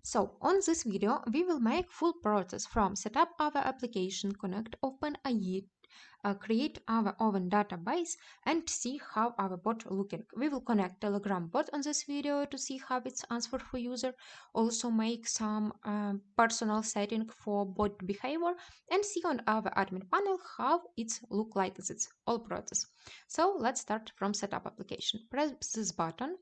So, on this video, we will make full process from set up our application, connect OpenAI, create our own database, and see how our bot looking. We will connect Telegram bot on this video to see how it's answered for user. Also make some personal setting for bot behavior and see on our admin panel how it's look like this all process. So let's start from setup application. Press this button.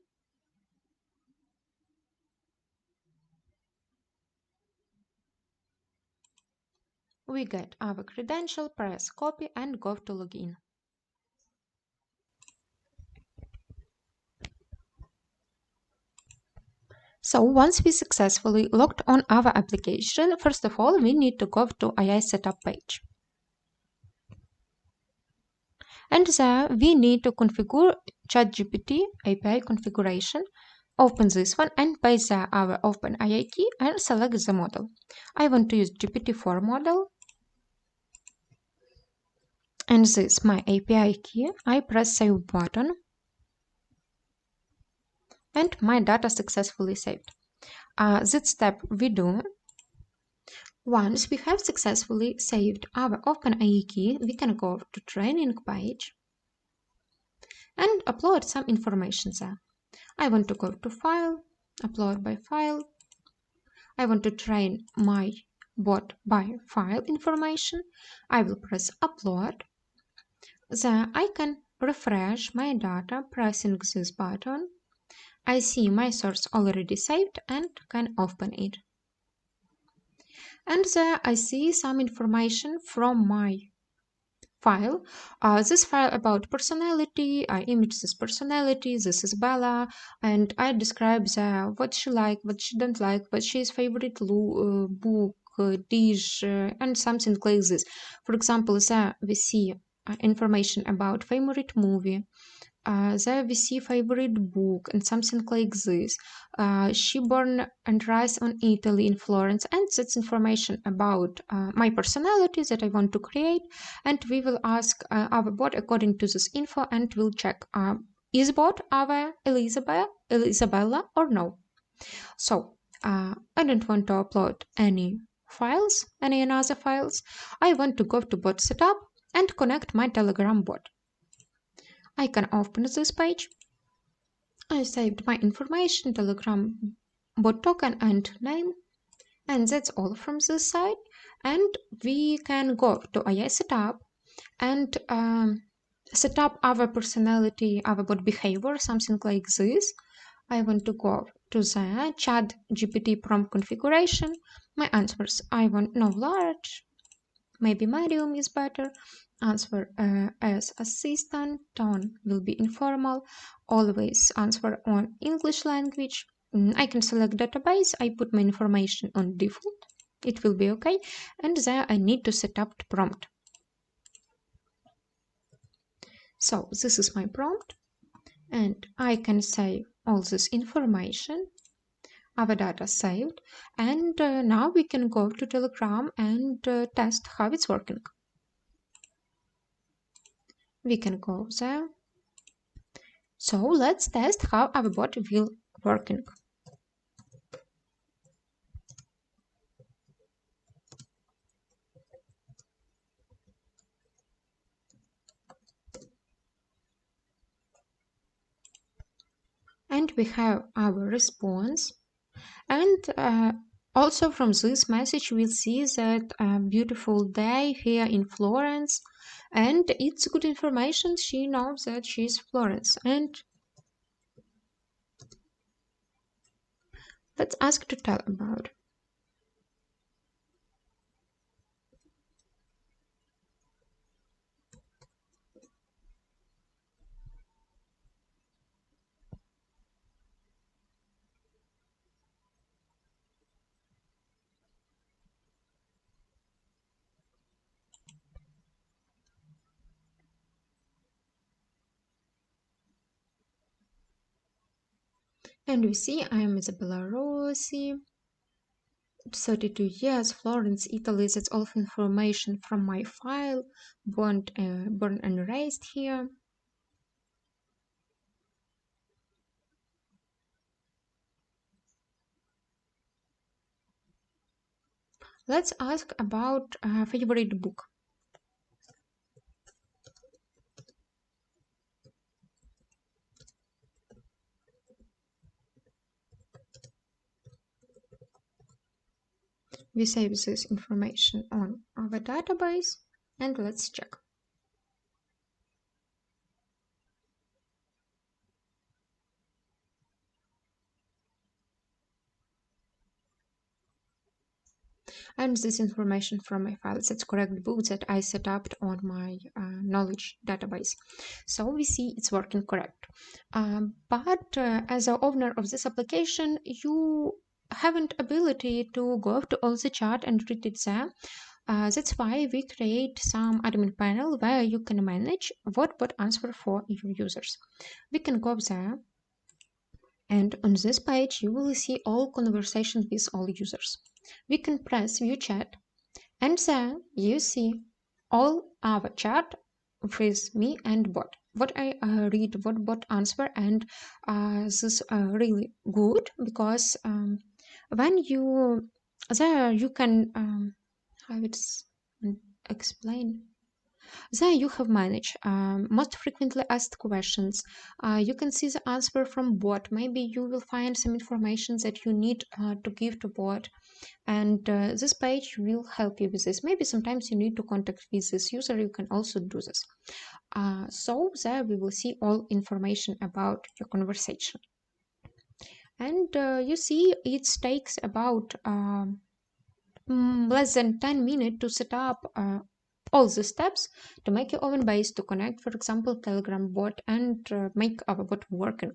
We get our credential, press copy and go to login. So once we successfully logged on our application, first of all, we need to go to AI setup page. And there we need to configure ChatGPT API configuration. Open this one and paste there our OpenAI key and select the model. I want to use GPT-4 model. And this my API key. I press save button. And my data successfully saved. This step we do. Once we have successfully saved our OpenAI key, we can go to training page and upload some information there. I want to go to file, upload by file. I want to train my bot by file information. I will press upload. There I can refresh my data pressing this button. I see my source already saved and can open it. And there I see some information from my file. This file about personality, I image this personality, this is Bella, and I describe what she like, what she don't like, what she's favorite book, dish, and something like this. For example, there we see information about favorite movie. There we see favorite book and something like this. She born and raised on Italy in Florence, and that's information about my personality that I want to create. And we will ask our bot according to this info, and we'll check is bot our Isabella or no. So I don't want to upload any files, any other files. I want to go to bot setup and connect my Telegram bot. I can open this page. I saved my information, Telegram bot token and name, and that's all from this side. And we can go to AI setup and set up our personality, our bot behavior, something like this. I want to go to the ChatGPT prompt configuration. My answers, I want no large, maybe medium is better. Answer as assistant, tone will be informal, always answer on English language. I can select database, I put my information on default, it will be okay, and there I need to set up the prompt. So this is my prompt, and I can save all this information, our data saved, and now we can go to Telegram and test how it's working. We can go there. So let's test how our bot will working. And we have our response. And also from this message we'll see that a beautiful day here in Florence, and it's good information. She knows that she's Florence. And let's ask to tell about. And we see I am Isabella Rossi, 32 years, Florence, Italy. That's all information from my file. Born and raised here. Let's ask about favorite book. We save this information on our database and let's check. And this information from my files, that's correct book that I set up on my knowledge database. So we see it's working correct. But as a owner of this application, you haven't ability to go to all the chart and read it there. That's why we create some admin panel where you can manage what bot answer for your users. We can go there, and on this page you will see all conversations with all users. We can press view chat, and then you see all our chat with me and bot. What I read, what bot answer, and this is really good because when you there you can how it's explain. There you have managed most frequently asked questions. You can see the answer from bot. Maybe you will find some information that you need to give to bot, and this page will help you with this. Maybe sometimes you need to contact with this user, you can also do this. So there we will see all information about your conversation, and you see it takes about less than 10 minutes to set up all the steps to make your own base to connect, for example, Telegram bot, and make our bot working.